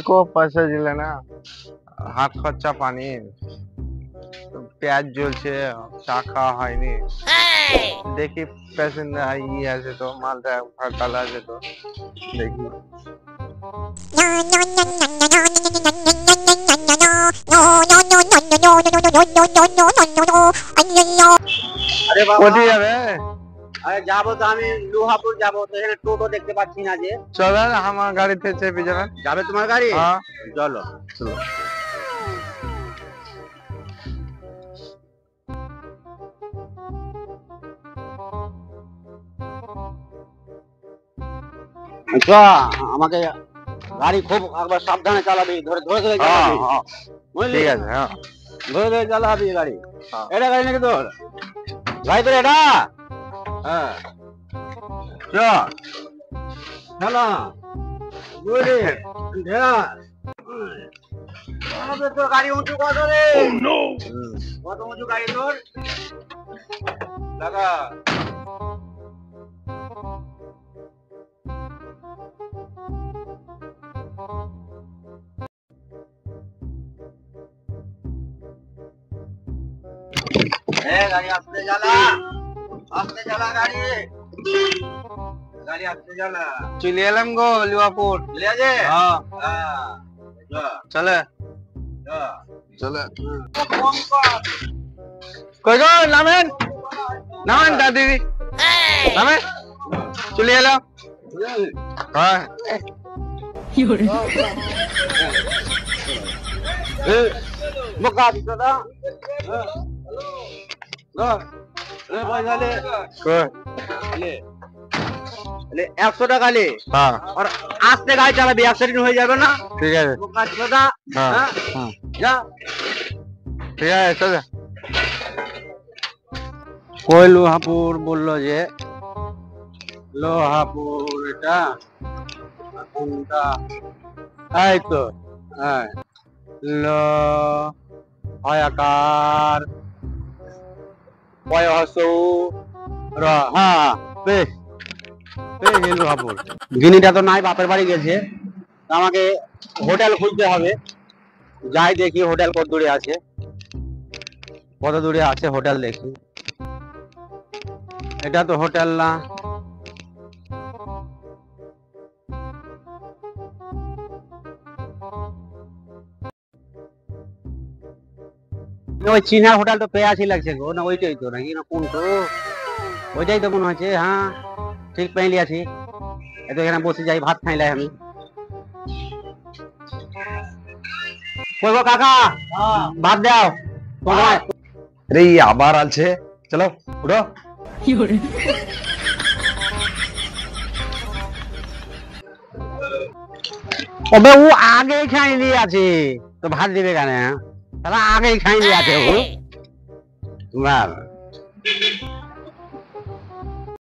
को पैसा দিলে না হাত খরচা পানি পেঁয়াজ জ্বলছে চা খাওয়া হয়নি দেখি প্যাসেঞ্জার ই আছে তো মালটা হরতাল আছে তো দেখি আরে বাবা কোথায় যাবে আরে যাবো তো আমি লোহাপুর যাবো তো এখানে টোটো দেখতে পাচ্ছি না যে চলেন আমার গাড়িতে চেপে যাবেন যাবে তোমার গাড়ি হ্যাঁ চলো চলো আচ্ছা আমাকে গাড়ি খুব একবার সাবধানে চালাবি ধরে ধরে ধরে চালাবি বুঝলি ঠিক আছে হ্যাঁ ধরে ধরে চালাবি গাড়ি হ্যাঁ। এটা গাড়ি নাকি তোর গাড়ি তোর এটা হ্যাঁ চ চালা বুঝলি তোর গাড়ি উঁচু কত রে কত উঁচু গাড়ি তোর লাগা গাড়ি আসতে চালা গাড়ি গাড়ি আসতে চালা চলে এলাম গো লিওয়াপুর চলে আছে হ্যাঁ হ্যাঁ চলে হ্যাঁ চলে কই গো নামেন নামেন দাদি নামেন চলে এলাম হ্যাঁ মকা দিতো না পয়সা ले কই ले 100 টাকা ले হ্যাঁ और आस्ते गाड़ी चालाबी एक्सीडेंट হয়ে যাবে না ঠিক আছে মকা দিতো না হ্যাঁ হ্যাঁ হ্যাঁ যা ঠিক আছে চলে কই লোহাপুর বললো যে লোহাপুর এটা কোনটা এই তো হ্যাঁ লো হয়াকার পয়হসু র হ্যাঁ বেশ বেশ লোহাপুর গিনিটা তো নাই বাপের বাড়ি গেছে আমাকে হোটেল খুঁজতে হবে যাই দেখি হোটেল কত দূরে আছে হোটেল দেখি এটা তো হোটেল না ওই চীনা হোটেল তো পেয়াছি লাগছে গো না ওইটাই তো নাকি না কোন তো ওইটাই তো মনে হচ্ছে হ্যাঁ ঠিক পেয়ে আছি এত এখানে বসে যাই ভাত খাইলাই আমি কই গো কাকা ভাত দাও তোমায় রে আবার আছে চলো উঠো ওবে ও আগেই খাই নিয়ে আছে তো ভাত দিবে কেন তারা আগেই খাই নিয়ে আছে ও তোমার